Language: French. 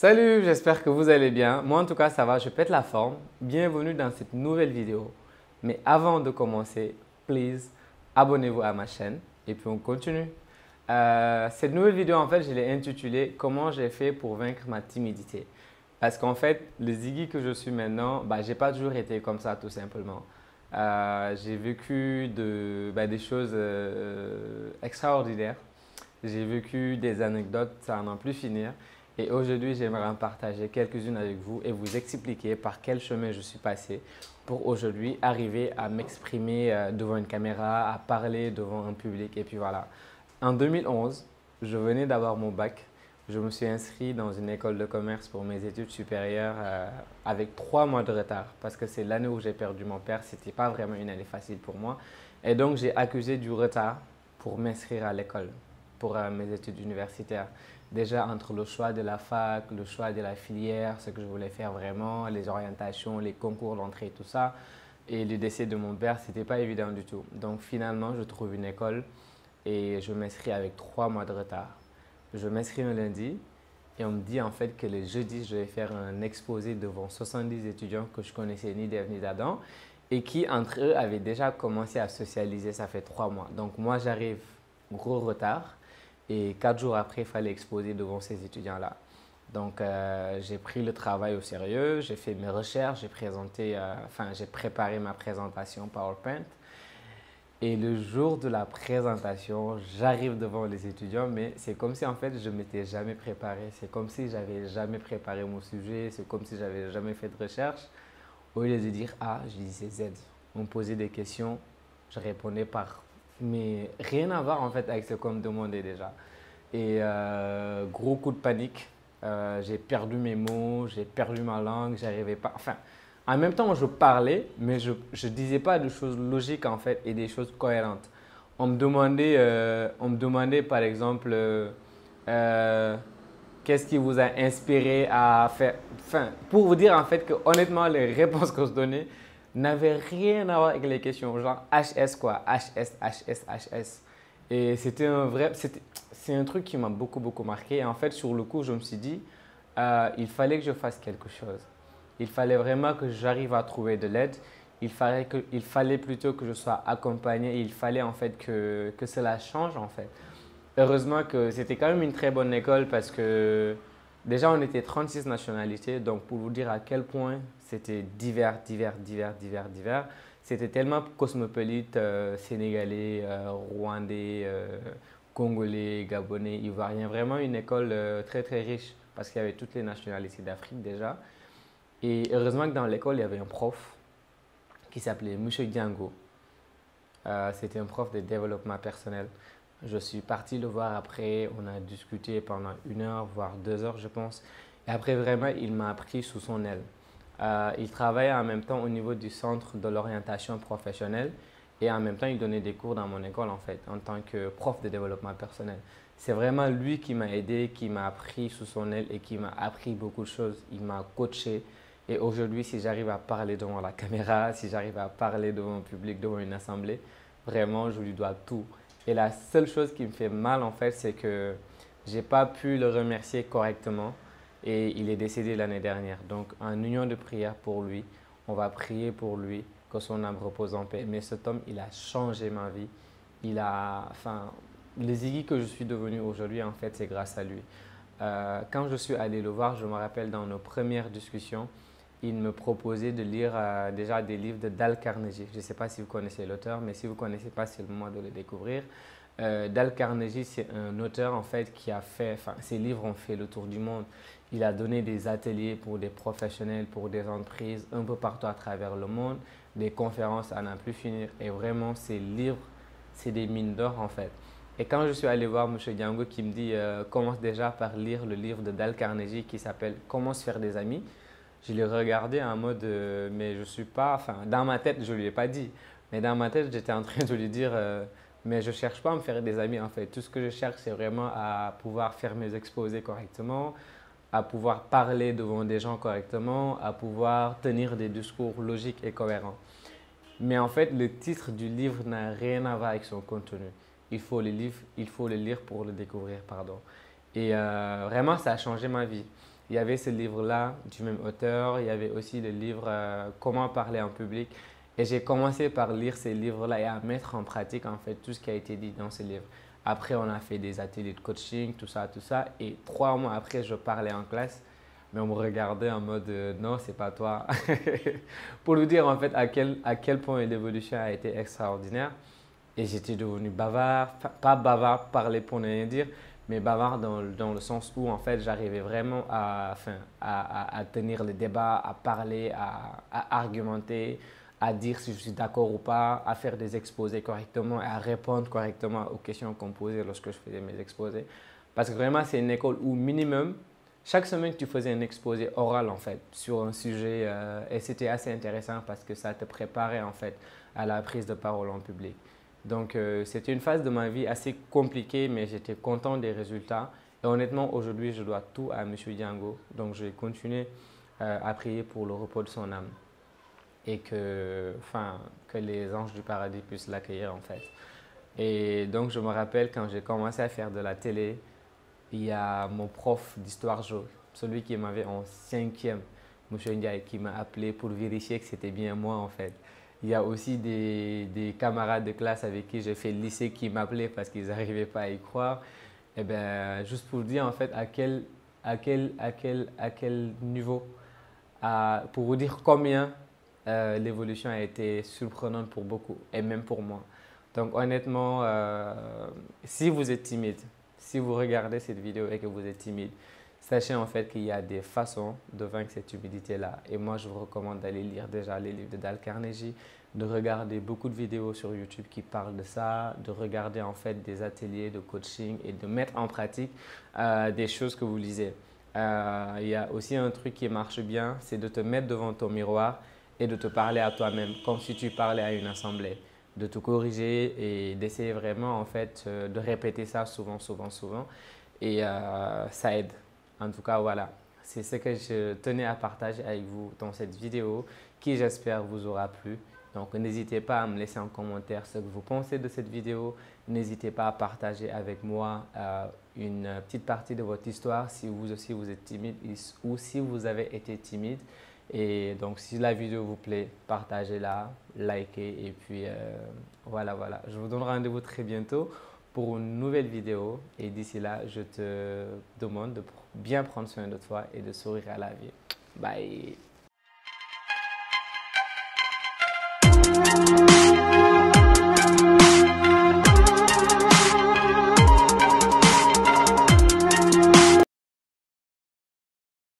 Salut, j'espère que vous allez bien. Moi en tout cas ça va, je pète la forme. Bienvenue dans cette nouvelle vidéo. Mais avant de commencer, please, abonnez-vous à ma chaîne et puis on continue. Cette nouvelle vidéo en fait je l'ai intitulée «Comment j'ai fait pour vaincre ma timidité». Parce qu'en fait le Ziggy que je suis maintenant, j'ai pas toujours été comme ça tout simplement. J'ai vécu des choses extraordinaires. J'ai vécu des anecdotes, ça n'en plus finir. Et aujourd'hui, j'aimerais en partager quelques-unes avec vous et vous expliquer par quel chemin je suis passé pour aujourd'hui arriver à m'exprimer devant une caméra, à parler devant un public. Et puis voilà. En 2011, je venais d'avoir mon bac. Je me suis inscrit dans une école de commerce pour mes études supérieures avec 3 mois de retard parce que c'est l'année où j'ai perdu mon père. Ce n'était pas vraiment une année facile pour moi. Et donc, j'ai accusé du retard pour m'inscrire à l'école pour mes études universitaires. Déjà entre le choix de la fac, le choix de la filière, ce que je voulais faire vraiment, les orientations, les concours d'entrée, tout ça. Et le décès de mon père, c'était pas évident du tout. Donc finalement, je trouve une école et je m'inscris avec 3 mois de retard. Je m'inscris un lundi et on me dit en fait que le jeudi, je vais faire un exposé devant 70 étudiants que je connaissais ni d'Ève ni d'Adam et qui entre eux avaient déjà commencé à socialiser, ça fait 3 mois. Donc moi, j'arrive gros retard. Et 4 jours après, il fallait exposer devant ces étudiants-là. Donc, j'ai pris le travail au sérieux, j'ai fait mes recherches, j'ai préparé ma présentation PowerPoint. Et le jour de la présentation, j'arrive devant les étudiants, mais c'est comme si en fait je ne m'étais jamais préparé. C'est comme si j'avais jamais préparé mon sujet, c'est comme si j'avais jamais fait de recherche. Au lieu de dire A, je disais Z. On me posait des questions, je répondais par mais rien à voir en fait avec ce qu'on me demandait déjà. Et gros coup de panique, j'ai perdu mes mots, j'ai perdu ma langue, j'arrivais pas. Enfin, en même temps, je parlais, mais je ne disais pas de choses logiques en fait et des choses cohérentes. On me demandait par exemple, qu'est-ce qui vous a inspiré à faire. Enfin, pour vous dire en fait que honnêtement, les réponses que je donnais n'avaient rien à voir avec les questions. Genre HS quoi, HS, HS, HS. Et c'est un truc qui m'a beaucoup, beaucoup marqué. Et en fait, sur le coup, je me suis dit, il fallait que je fasse quelque chose. Il fallait vraiment que j'arrive à trouver de l'aide. Il fallait plutôt que je sois accompagné. Il fallait en fait que cela change en fait. Heureusement que c'était quand même une très bonne école parce que déjà on était 36 nationalités. Donc pour vous dire à quel point c'était divers, divers, divers, divers, divers. C'était tellement cosmopolite, sénégalais, rwandais, congolais, gabonais, ivoirien. Vraiment une école très très riche parce qu'il y avait toutes les nationalités d'Afrique déjà. Et heureusement que dans l'école, il y avait un prof qui s'appelait Monsieur Diango. C'était un prof de développement personnel. Je suis parti le voir après, on a discuté pendant 1 heure, voire 2 heures, je pense. Et après, vraiment, il m'a pris sous son aile. Il travaillait en même temps au niveau du centre de l'orientation professionnelle et en même temps, il donnait des cours dans mon école en fait, en tant que prof de développement personnel. C'est vraiment lui qui m'a aidé, qui m'a pris sous son aile et qui m'a appris beaucoup de choses. Il m'a coaché. Et aujourd'hui, si j'arrive à parler devant la caméra, si j'arrive à parler devant un public, devant une assemblée, vraiment, je lui dois tout. Et la seule chose qui me fait mal, en fait, c'est que je n'ai pas pu le remercier correctement et il est décédé l'année dernière. Donc, en union de prière pour lui, on va prier pour lui, que son âme repose en paix. Mais cet homme, il a changé ma vie. Les Ziggy que je suis devenu aujourd'hui, en fait, c'est grâce à lui. Quand je suis allé le voir, je me rappelle dans nos premières discussions, il me proposait de lire déjà des livres de Dale Carnegie. Je ne sais pas si vous connaissez l'auteur, mais si vous ne connaissez pas, c'est le moment de le découvrir. Dale Carnegie, c'est un auteur en fait qui a fait, ses livres ont fait le tour du monde. Il a donné des ateliers pour des professionnels, pour des entreprises un peu partout à travers le monde, des conférences à n'en plus finir. Et vraiment, ces livres, c'est des mines d'or en fait. Et quand je suis allé voir M. Diango qui me dit commence déjà par lire le livre de Dale Carnegie qui s'appelle Comment se faire des amis, je l'ai regardé en mode mais je suis pas, dans ma tête je lui ai pas dit, mais dans ma tête j'étais en train de lui dire mais je cherche pas à me faire des amis en fait. Tout ce que je cherche c'est vraiment à pouvoir faire mes exposés correctement, à pouvoir parler devant des gens correctement, à pouvoir tenir des discours logiques et cohérents. Mais en fait, le titre du livre n'a rien à voir avec son contenu. Il faut le lire pour le découvrir, pardon. Et vraiment, ça a changé ma vie. Il y avait ce livre-là du même auteur. Il y avait aussi le livre Comment parler en public. Et j'ai commencé par lire ces livres-là et à mettre en pratique en fait tout ce qui a été dit dans ces livres. Après, on a fait des ateliers de coaching, tout ça, tout ça. Et 3 mois après, je parlais en classe, mais on me regardait en mode non, c'est pas toi. Pour nous dire en fait à quel point l'évolution a été extraordinaire. Et j'étais devenu bavard, pas bavard, parler pour ne rien dire, mais bavard dans le sens où en fait j'arrivais vraiment à tenir le débat, à parler, à argumenter, à dire si je suis d'accord ou pas, à faire des exposés correctement et à répondre correctement aux questions qu'on me posait lorsque je faisais mes exposés. Parce que vraiment c'est une école où minimum, chaque semaine tu faisais un exposé oral en fait sur un sujet et c'était assez intéressant parce que ça te préparait en fait à la prise de parole en public. Donc, c'était une phase de ma vie assez compliquée, mais j'étais content des résultats. Et honnêtement, aujourd'hui, je dois tout à M. Django. Donc, je vais continuer à prier pour le repos de son âme et que les anges du paradis puissent l'accueillir en fait. Et donc, je me rappelle quand j'ai commencé à faire de la télé, il y a mon prof d'histoire géo, celui qui m'avait en 5e, M. Ndiaye, qui m'a appelé pour vérifier que c'était bien moi en fait. Il y a aussi des camarades de classe avec qui j'ai fait le lycée qui m'appelaient parce qu'ils n'arrivaient pas à y croire. Et bien, juste pour dire en fait à quel niveau, pour vous dire combien l'évolution a été surprenante pour beaucoup et même pour moi. Donc honnêtement, si vous êtes timide, si vous regardez cette vidéo et que vous êtes timide, sachez en fait qu'il y a des façons de vaincre cette humidité-là. Et moi, je vous recommande d'aller lire déjà les livres de Dale Carnegie, de regarder beaucoup de vidéos sur YouTube qui parlent de ça, de regarder en fait des ateliers de coaching et de mettre en pratique des choses que vous lisez. Il y a aussi un truc qui marche bien, c'est de te mettre devant ton miroir et de te parler à toi-même comme si tu parlais à une assemblée, de te corriger et d'essayer vraiment en fait de répéter ça souvent, souvent, souvent. Et ça aide. En tout cas, voilà, c'est ce que je tenais à partager avec vous dans cette vidéo qui, j'espère, vous aura plu. Donc, n'hésitez pas à me laisser en commentaire ce que vous pensez de cette vidéo. N'hésitez pas à partager avec moi une petite partie de votre histoire si vous aussi vous êtes timide ou si vous avez été timide. Et donc, si la vidéo vous plaît, partagez-la, likez et puis voilà. Je vous donne rendez-vous très bientôt pour une nouvelle vidéo et d'ici là, je te demande de bien prendre soin de toi et de sourire à la vie. Bye!